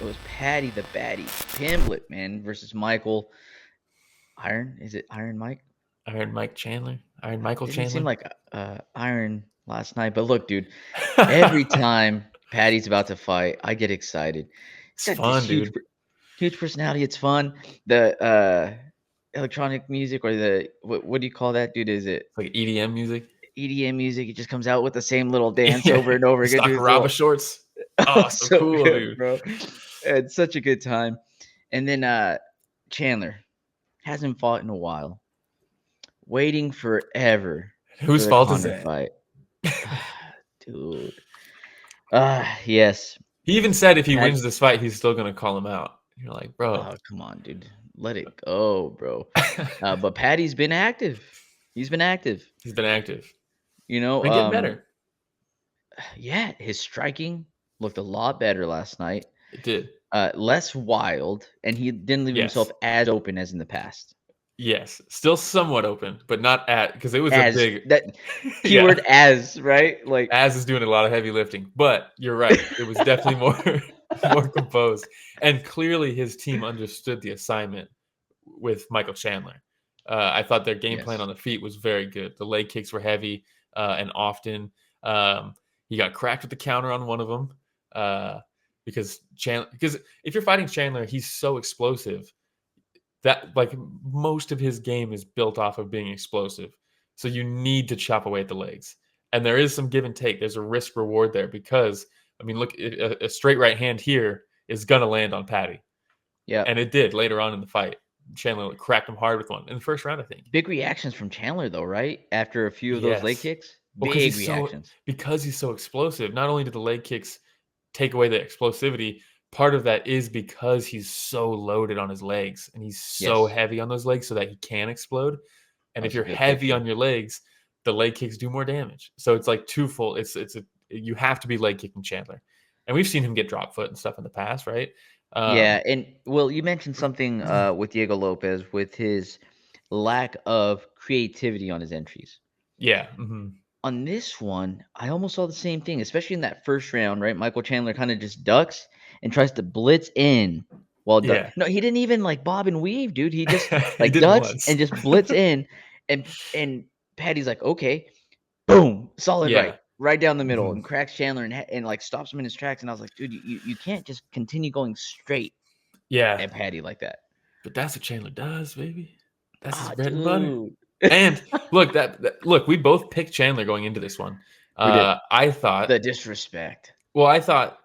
It was Paddy the Baddy Pimblett, man, versus Michael Iron. Is it Iron Mike? Iron Mike Chandler, Iron Michael Didn't seem Chandler. like Iron last night. But look, dude, every time Paddy's about to fight, I get excited. He's It's got this fun, dude. huge personality. It's fun. The electronic music or the what do you call that, dude? Is it It's like EDM music. EDM music? It just comes out with the same little dance Yeah, over and over the again, dude. It's a Sakuraba little shorts. Oh, so so cool, good, dude. bro. It's such a good time. And then Chandler hasn't fought in a while, waiting forever for Whose the fault is Connor that? fight. Dude. Yes. He even said if he Pat, wins this fight, he's still gonna call him out. You're like, bro. oh, come on, dude. Let it go, bro. But Patty's been active. He's been active. He's been active. You know, Been getting better. yeah, his striking looked a lot better last night. It did. Less wild, and he didn't leave himself Yes. as open as in the past. Yes. Still somewhat open, but not at because it was a As big that yeah. keyword as, right? Like Az is doing a lot of heavy lifting, but you're right. It was definitely more composed, and clearly his team understood the assignment with Michael Chandler. I thought their game plan yes. on the feet was very good. The leg kicks were heavy and often. He got cracked with the counter on one of them because if you're fighting Chandler, he's so explosive that like most of his game is built off of being explosive. So you need to chop away at the legs. And there is some give and take. There's a risk reward there because, I mean, look, a straight right hand here is going to land on Paddy. Yeah. And it did later on in the fight. Chandler cracked him hard with one in the first round, I think. Big reactions from Chandler though, right? After a few of those leg Yes. kicks, Well, because big reactions. he's so explosive. Not only did the leg kicks take away the explosivity, part of that is because he's so loaded on his legs and he's so Yes, heavy on those legs so that he can explode. And that if was a you're good heavy picture. on your legs, the leg kicks do more damage. So it's like twofold. You have to be leg kicking Chandler, and we've seen him get drop foot and stuff in the past, right? Yeah, and well, you mentioned something with Diego Lopez with his lack of creativity on his entries. Yeah, On this one, I almost saw the same thing, especially in that first round, right? Michael Chandler kind of just ducks and tries to blitz in while yeah. no, he didn't even like bob and weave, dude. He just He like did ducks once. and just blitz in, and Patty's like, okay, boom, solid Yeah. right down the middle, Mhm. and cracks Chandler and like stops him in his tracks. And I was like, dude, you can't just continue going straight Yeah. at Patty like that. But that's what Chandler does, baby. That's his Ah, bread and butter. dude, And look, look, we both picked Chandler going into this one. we did I thought, the disrespect. well, I thought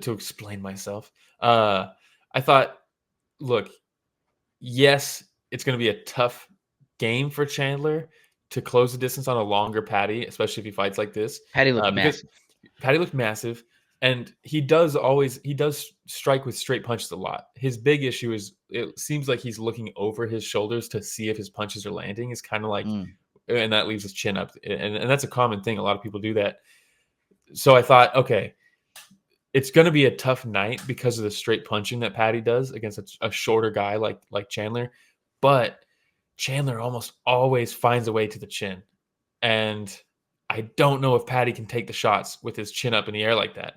to explain myself, I thought, look, yes, it's going to be a tough game for Chandler to close the distance on a longer Patty, especially if he fights like this, Patty looked because massive. Patty looked massive, and he does strike with straight punches a lot. His big issue is it seems like he's looking over his shoulders to see if his punches are landing. It's kind of like, Mm, and that leaves his chin up, and that's a common thing. A lot of people do that. So I thought, okay, it's going to be a tough night because of the straight punching that Patty does against a shorter guy like Chandler, but Chandler almost always finds a way to the chin, and I don't know if Patty can take the shots with his chin up in the air like that.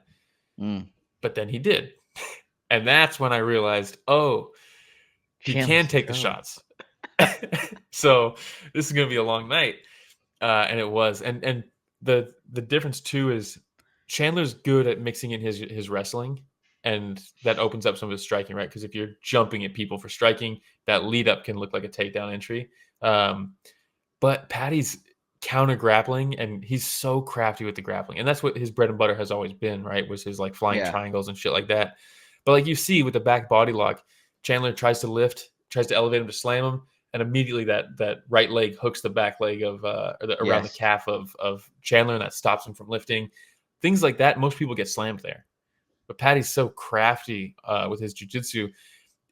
mm. But then he did. And that's when I realized, oh, he can Chandler's take the tough. shots. So this is going to be a long night. And it was. And the difference too is Chandler's good at mixing in his wrestling, and that opens up some of his striking, right? Because if you're jumping at people for striking, that lead up can look like a takedown entry. But Patty's counter grappling, and he's so crafty with the grappling, and that's what his bread and butter has always been, right? Was his like flying Yeah. triangles and shit like that. But like you see with the back body lock, Chandler tries to lift, tries to elevate him to slam him, and immediately that right leg hooks the back leg of around the Yes. calf of Chandler, and that stops him from lifting. Things like that, most people get slammed there. But Patty's so crafty with his jiu-jitsu,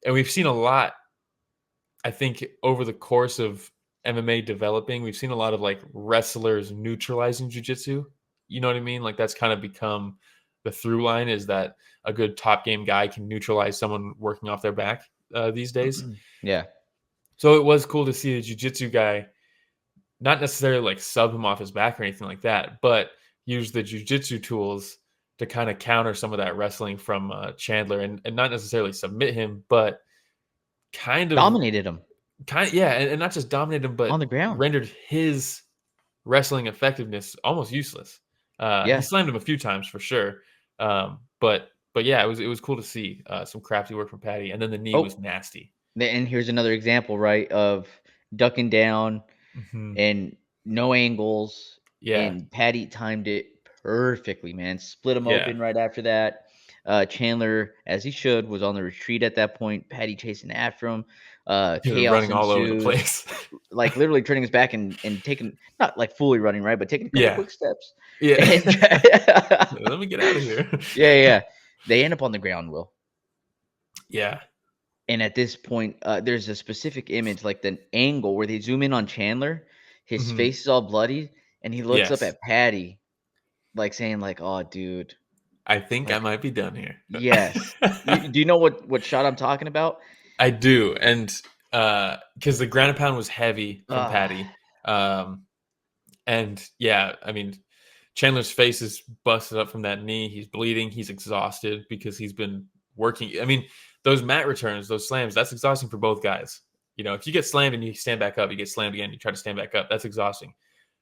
and we've seen a lot. I think over the course of MMA developing, we've seen a lot of like wrestlers neutralizing jiu-jitsu. You know what I mean? Like that's kind of become the through line is that a good top game guy can neutralize someone working off their back these days. Yeah. So it was cool to see a jiu-jitsu guy not necessarily like sub him off his back or anything like that, but use the jiu-jitsu tools to kind of counter some of that wrestling from Chandler, and not necessarily submit him, but kind of Dominated him yeah, and not just dominated him, on but the ground. rendered his wrestling effectiveness almost useless. He Yeah. slammed him a few times for sure, but yeah, it was cool to see some crafty work from Paddy, and then the knee was Oh, nasty. and here's another example, right, of ducking down Hmm. and no angles, Yeah, and Paddy timed it perfectly, man. Split him yeah, open right after that. Chandler, as he should, was on the retreat at that point. Paddy chasing after him. Chaos running all over the ensues, place. like literally turning his back and taking, not like fully running, right, but taking a couple Yeah, quick steps. yeah. And Let me get out of here. yeah, they end up on the ground, Will. Yeah. And at this point, there's a specific image, like the angle where they zoom in on Chandler. His Hmm. face is all bloody, and he looks up Yes, at Paddy, like saying, like, "Oh, dude, I think I like, might be done here. yes." Do you know what shot I'm talking about? I do, and because the ground and pound was heavy from Ah, Paddy, um, and yeah, I mean, Chandler's face is busted up from that knee. He's bleeding. He's exhausted because he's been working. I mean, those mat returns, those slams, that's exhausting for both guys. If you get slammed and you stand back up, you get slammed again, you try to stand back up. That's exhausting.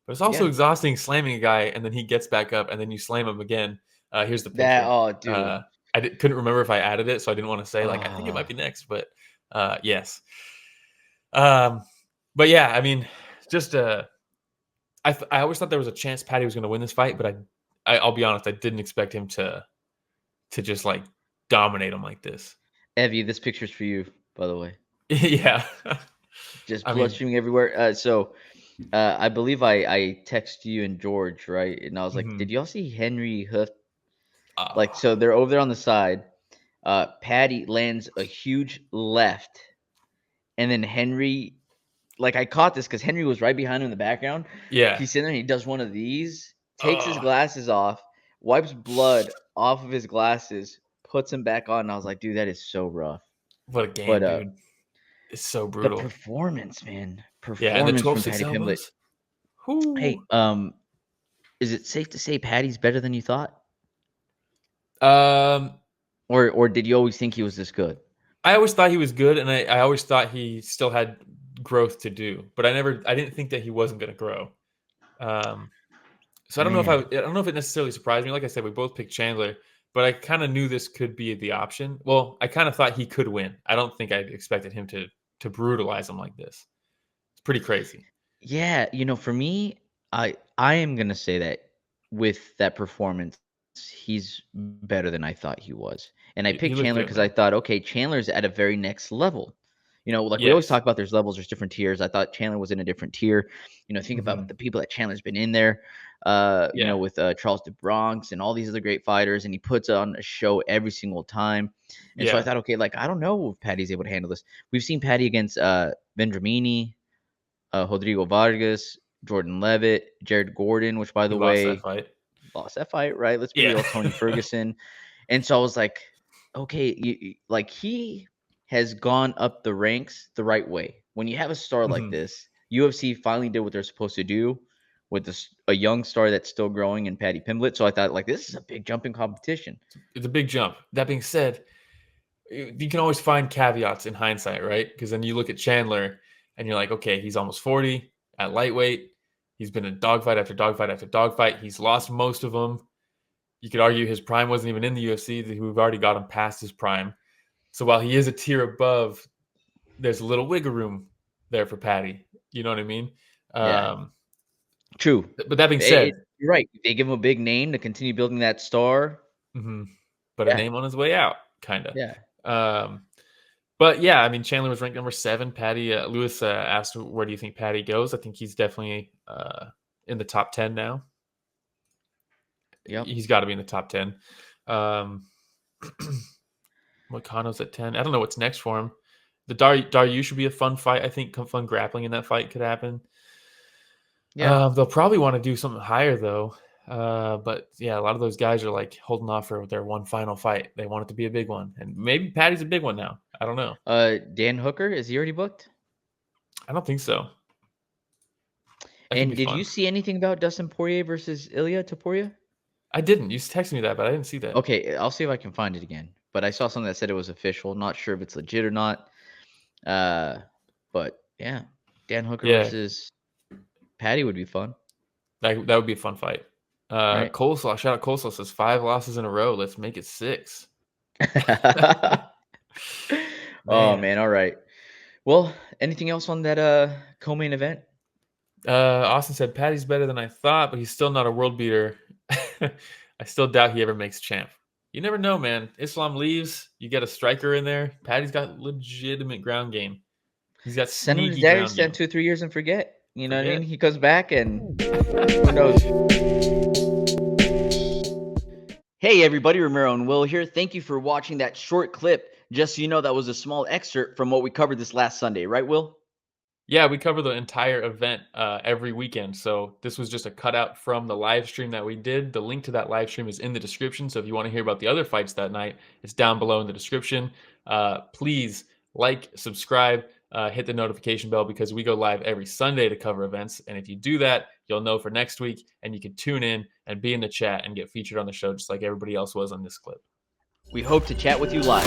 But it's also yeah, exhausting slamming a guy and then he gets back up and then you slam him again. Here's the that. picture. Oh, dude. Couldn't remember if I added it, so I didn't want to say like I think it might Ah, be next, but yes. Um, but yeah, I mean, just I always thought there was a chance Paddy was going to win this fight, but I'll be honest, I didn't expect him to just like dominate him like this. Evie, this picture's for you, by the way. Yeah, Just I blood mean, streaming everywhere. I believe I texted you and George, right? And I was like, mhm. "Did y'all see Henry Hoof?" Like, Ah, so they're over there on the side. Paddy lands a huge left, and then Henry, like I caught this because Henry was right behind him in the background. yeah. He's sitting there and he does one of these, takes his Oh, glasses off, wipes blood off of his glasses, puts them back on. And I was like, dude, that is so rough. what a But game, dude! It's so the brutal. performance, man, Yeah, and the performance from 12-6 Paddy Pimblett. elbows. Whoo. Hey, is it safe to say Paddy's better than you thought, Um, or did you always think he was this good? I always thought he was good, and I always thought he still had growth to do, but I didn't think that he wasn't going to grow. Um, so Man, I don't know if it necessarily surprised me. Like I said, we both picked Chandler, but I kind of knew this could be the option. Well, I kind of thought he could win. I don't think I expected him to brutalize him like this. It's pretty crazy. yeah, for me, I am gonna say that with that performance, he's better than I thought he was. And I He picked looked Chandler good, because I man. thought, okay, Chandler's at a very next level. Like we always Yes. talk about, there's levels, there's different tiers. I thought Chandler was in a different tier. Think about Hmm. the people that Chandler's been in there. Yeah. With Charles de Bronx and all these other great fighters, and he puts on a show every single time. And so I Yeah. thought, okay, like I don't know if Patty's able to handle this. We've seen Patty against Vendramini, Rodrigo Vargas, Jordan Levitt, Jared Gordon, which by He the lost that way fight. lost that fight, right? Let's be Yeah. real, Tony Ferguson. And so I was like, okay, like he has gone up the ranks the right way. When you have a star like Hmm. this, UFC finally did what they're supposed to do with a young star that's still growing in Paddy Pimblett. So I thought, like, this is a big jump in competition. It's a big jump. That being said, you can always find caveats in hindsight, right? Because then you look at Chandler and you're like, okay, he's almost 40 at lightweight. He's been in dogfight after dogfight after dogfight. He's lost most of them. You could argue his prime wasn't even in the UFC. We've already got him past his prime. So while he is a tier above, there's a little wiggle room there for Paddy. You know what I mean? Yeah, Um, true. but that being said, You're right. They give him a big name to continue building that star. mhm, but a Yeah, name on his way out, kind of. yeah, Um, But yeah, I mean, Chandler was ranked number 7. Paddy Lewis asked, "Where do you think Paddy goes?" I think he's definitely in the top 10 now. yep. He's got to be in the top 10. Um, Moicano's at 10. I don't know what's next for him. The Daryu should be a fun fight. I think fun grappling in that fight could happen. Yeah. They'll probably want to do something higher though. But yeah, a lot of those guys are like holding off for their one final fight. They want it to be a big one, and maybe Paddy's a big one now. I don't know. Dan Hooker, is he already booked? I don't think so. That could be And did fun. you see anything about Dustin Poirier versus Ilya Topuria? I didn't. You texted me that, but I didn't see that. Okay, I'll see if I can find it again. But I saw something that said it was official. Not sure if it's legit or not. But yeah, Dan Hooker Yeah, versus Paddy would be fun, that would be a fun fight. right? Coleslaw, shout out Coleslaw says 5 losses in a row. Let's make it 6. Oh Man. man, all right. Well, anything else on that co-main event? Austin said Paddy's better than I thought, but he's still not a world beater. I still doubt he ever makes champ. You never know, man. Islam leaves, you get a striker in there. Paddy's got legitimate ground game. He's got Send him to sneaky ground Dagestan game. 2 3 years and forget. You know what I mean? Forget. He comes back and who knows? Hey everybody, Ramiro and Will here. Thank you for watching that short clip. Just so you know, that was a small excerpt from what we covered this last Sunday, right, Will? Yeah, we cover the entire event every weekend. So this was just a cutout from the live stream that we did. The link to that live stream is in the description. So if you want to hear about the other fights that night, it's down below in the description. Please like, subscribe, hit the notification bell because we go live every Sunday to cover events. And if you do that, you'll know for next week and you can tune in and be in the chat and get featured on the show just like everybody else was on this clip. We hope to chat with you live.